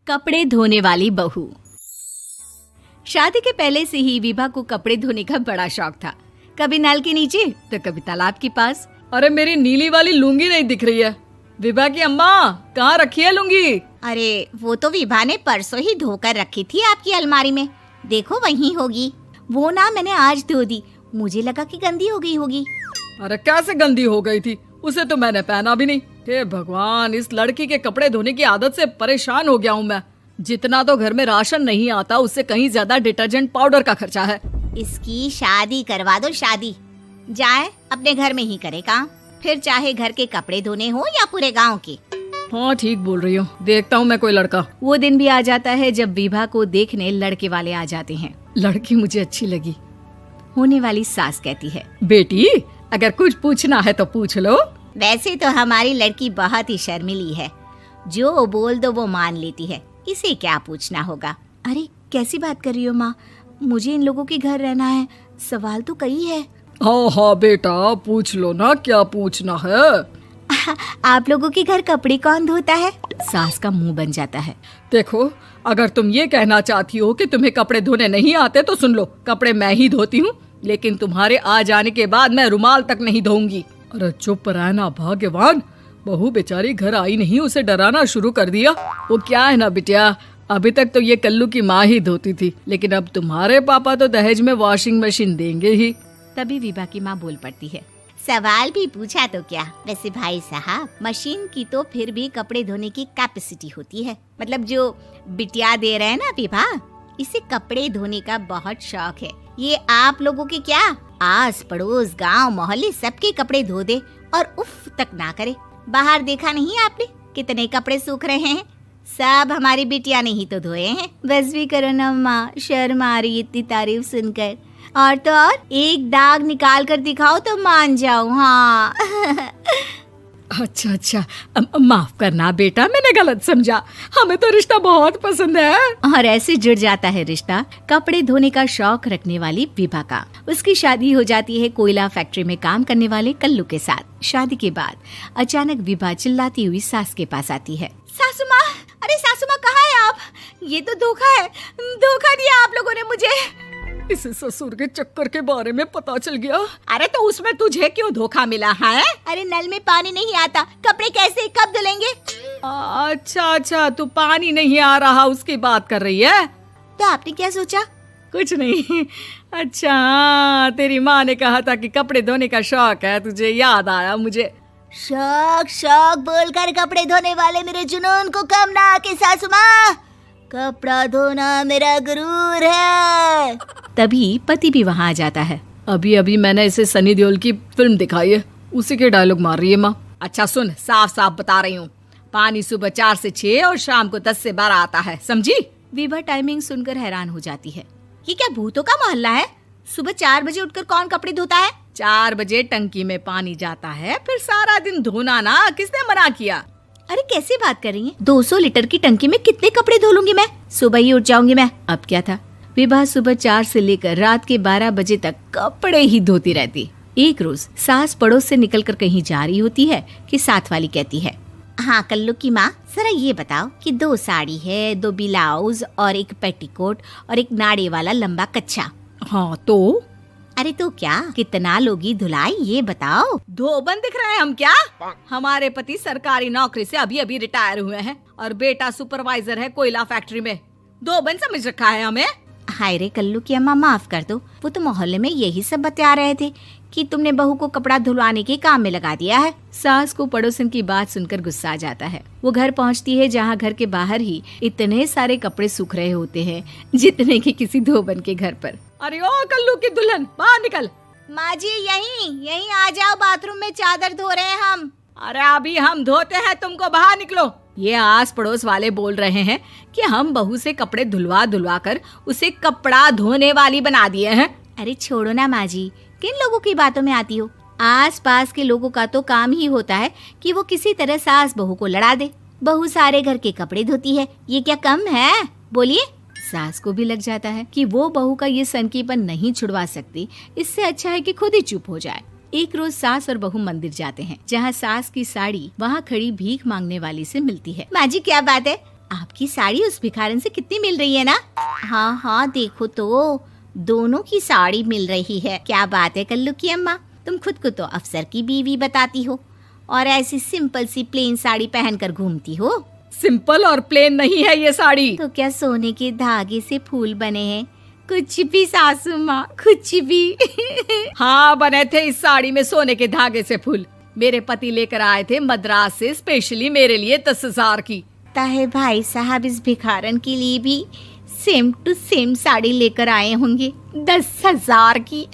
कपड़े धोने वाली बहू। शादी के पहले से ही विभा को कपड़े धोने का बड़ा शौक था। कभी नल के नीचे तो कभी तालाब के पास। अरे मेरी नीली वाली लुंगी नहीं दिख रही है। विभा की अम्मा, कहाँ रखी है लुंगी? अरे वो तो विभा ने परसों ही धोकर रखी थी आपकी अलमारी में, देखो वहीं होगी। वो ना मैंने आज धो दी, मुझे लगा कि गंदी हो गई होगी। अरे कैसे गंदी हो गई थी? उसे तो मैंने पहना भी नहीं। हे भगवान, इस लड़की के कपड़े धोने की आदत से परेशान हो गया हूँ मैं। जितना तो घर में राशन नहीं आता, उससे कहीं ज्यादा डिटर्जेंट पाउडर का खर्चा है। इसकी शादी करवा दो, शादी जाए अपने घर में ही करे काम, फिर चाहे घर के कपड़े धोने हो या पूरे गांव के। हाँ ठीक बोल रही हो, देखता हूँ मैं कोई लड़का। वो दिन भी आ जाता है जब विभा को देखने लड़के वाले आ जाते हैं। लड़की मुझे अच्छी लगी। होने वाली सास कहती है, बेटी अगर कुछ पूछना है तो पूछ लो। वैसे तो हमारी लड़की बहुत ही शर्मीली है, जो बोल दो वो मान लेती है, इसे क्या पूछना होगा। अरे कैसी बात कर रही हो माँ, मुझे इन लोगों के घर रहना है, सवाल तो कई है। हाँ हाँ बेटा, पूछ लो ना, क्या पूछना है। आप लोगों के घर कपड़े कौन धोता है? सास का मुंह बन जाता है। देखो, अगर तुम ये कहना चाहती हो कि तुम्हें कपड़े धोने नहीं आते तो सुन लो, कपड़े मैं ही धोती हूँ, लेकिन तुम्हारे आ जाने के बाद मैं रुमाल तक नहीं धोऊंगी। अरे चुप रहना भाग्यवान, बहू बेचारी घर आई नहीं, उसे डराना शुरू कर दिया। वो क्या है ना बिटिया, अभी तक तो ये कल्लू की माँ ही धोती थी, लेकिन अब तुम्हारे पापा तो दहेज में वॉशिंग मशीन देंगे ही। तभी विभा की माँ बोल पड़ती है, सवाल भी पूछा तो क्या। वैसे भाई साहब, मशीन की तो फिर भी कपड़े धोने की कैपेसिटी होती है। मतलब जो बिटिया दे रहे हैं ना विभा, इसे कपड़े धोने का बहुत शौक है। ये आप लोगों के क्या, आस पड़ोस गांव मोहल्ले सबके कपड़े धो दे और उफ तक ना करे। बाहर देखा नहीं आपने कितने कपड़े सूख रहे हैं? सब हमारी बिटिया ने ही तो धोए हैं। बस भी करो ना माँ, शर्म आ रही इतनी तारीफ सुनकर। और तो और एक दाग निकाल कर दिखाओ तो मान जाऊँ। हाँ अच्छा, माफ करना बेटा, मैंने गलत समझा। हमें तो रिश्ता बहुत पसंद है। और ऐसे जुड़ जाता है रिश्ता कपड़े धोने का शौक रखने वाली विभा का। उसकी शादी हो जाती है कोयला फैक्ट्री में काम करने वाले कल्लू के साथ। शादी के बाद अचानक विभा चिल्लाती हुई सास के पास आती है। सासू माँ, अरे सासू माँ कहाँ है आप? ये तो धोखा है, धोखा दिया आप लोगों ने मुझे। इसे ससुर के चक्कर के बारे में पता चल गया। अरे तो उसमें तुझे क्यों धोखा मिला है? अरे नल में पानी नहीं आता, कपड़े कैसे कब धुलेंगे? अच्छा, तू पानी नहीं आ रहा उसकी बात कर रही है। तो आपने क्या सोचा? कुछ नहीं। अच्छा, तेरी माँ ने कहा था कि कपड़े धोने का शौक है, तुझे याद आया मुझे। शौक बोलकर कपड़े धोने वाले मेरे जुनून को कम ना आके सासू माँ, कपड़ा धोना मेरा गुरूर है। तभी पति भी वहाँ आ जाता है। अभी मैंने इसे सनी देओल की फिल्म दिखाई है, उसी के डायलॉग मार रही है माँ। अच्छा सुन, साफ साफ बता रही हूँ, पानी सुबह 4 से 6 और शाम को 10 से 12 आता है, समझी? विभा टाइमिंग सुनकर हैरान हो जाती है। ये क्या भूतों का मोहल्ला है? सुबह 4 बजे उठकर कौन कपड़े धोता है? 4 बजे टंकी में पानी जाता है, फिर सारा दिन धोना ना, किसने मना किया? अरे कैसी बात कर रही हैं? 200 लीटर की टंकी में कितने कपड़े धो लूंगी मैं, सुबह ही उठ जाऊंगी मैं। अब क्या था, विभा सुबह 4 से लेकर रात के 12 बजे तक कपड़े ही धोती रहती। एक रोज सास पड़ोस से निकलकर कहीं जा रही होती है कि साथ वाली कहती है, हाँ कल्लू की माँ, जरा ये बताओ कि 2 साड़ी है, 2 ब्लाउज और एक पेटीकोट और एक नाड़े वाला लंबा कच्छा। हाँ तो? अरे तो क्या, कितना लोगी धुलाई ये बताओ। धोबन दिख रहे हैं हम क्या? हमारे पति सरकारी नौकरी से अभी रिटायर हुए हैं और बेटा सुपरवाइजर है कोयला फैक्ट्री में। धोबन समझ रखा है हमें? हाय रे कल्लू की अम्मा, माफ कर दो, वो तो मोहल्ले में यही सब बता रहे थे कि तुमने बहू को कपड़ा धुलवाने के काम में लगा दिया है। सास को पड़ोसन की बात सुनकर गुस्सा आ जाता है। वो घर पहुंचती है जहां घर के बाहर ही इतने सारे कपड़े सूख रहे होते हैं जितने कि किसी धोबन के घर पर। अरे ओ कल्लू की दुल्हन, बाहर निकल। माँ जी यहीं आ जाओ, बाथरूम में चादर धो रहे हैं हम। अरे अभी हम धोते हैं, तुमको बाहर निकलो। ये आस पड़ोस वाले बोल रहे हैं कि हम बहू से कपड़े धुलवा कर उसे कपड़ा धोने वाली बना दिए हैं। अरे छोड़ो ना माँ जी, किन लोगों की बातों में आती हो? आस पास के लोगों का तो काम ही होता है कि वो किसी तरह सास बहू को लड़ा दे। बहू सारे घर के कपड़े धोती है, ये क्या कम है? बोलिए। सास को भी लग जाता है कि वो बहू का ये सनकीपन नहीं छुड़वा सकती, इससे अच्छा है कि खुद ही चुप हो जाए। एक रोज सास और बहू मंदिर जाते हैं, जहाँ सास की साड़ी वहाँ खड़ी भीख मांगने वाली से मिलती है। माँ जी क्या बात है, आपकी साड़ी उस भिखारन से कितनी मिल रही है ना? हाँ हाँ देखो तो दोनों की साड़ी मिल रही है। क्या बात है कल्लू की अम्मा, तुम खुद को तो अफसर की बीवी बताती हो और ऐसी सिंपल सी प्लेन साड़ी पहनकर घूमती हो। सिंपल और प्लेन नहीं है ये साड़ी। तो क्या सोने के धागे से फूल बने हैं? कुछ भी सासू माँ, कुछ भी। हाँ बने थे इस साड़ी में सोने के धागे से फूल। मेरे पति लेकर आए थे मद्रास से स्पेशली मेरे लिए 10,000 की। ताहे भाई साहब इस भिखारन के लिए भी सेम टू सेम साड़ी लेकर आए होंगे 10,000 की।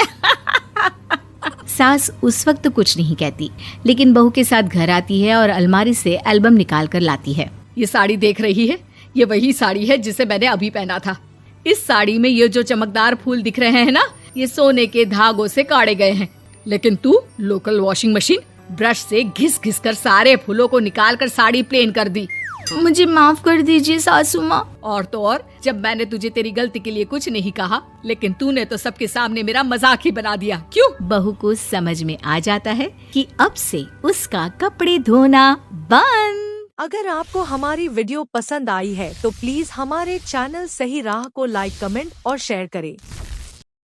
सास उस वक्त कुछ नहीं कहती, लेकिन बहू के साथ घर आती है और अलमारी से एल्बम निकाल कर लाती है। ये साड़ी देख रही है, ये वही साड़ी है जिसे मैंने अभी पहना था। इस साड़ी में ये जो चमकदार फूल दिख रहे हैं ना, ये सोने के धागों से काढ़े गए हैं। लेकिन तू लोकल वॉशिंग मशीन ब्रश से घिस घिस कर सारे फूलों को निकाल कर साड़ी प्लेन कर दी। मुझे माफ कर दीजिए सासू माँ। और तो और, जब मैंने तुझे तेरी गलती के लिए कुछ नहीं कहा, लेकिन तूने तो सबके सामने मेरा मजाक ही बना दिया। क्यों? बहू को समझ में आ जाता है कि अब से उसका कपड़े धोना बंद। अगर आपको हमारी वीडियो पसंद आई है तो प्लीज हमारे चैनल सही राह को लाइक, कमेंट और शेयर करें।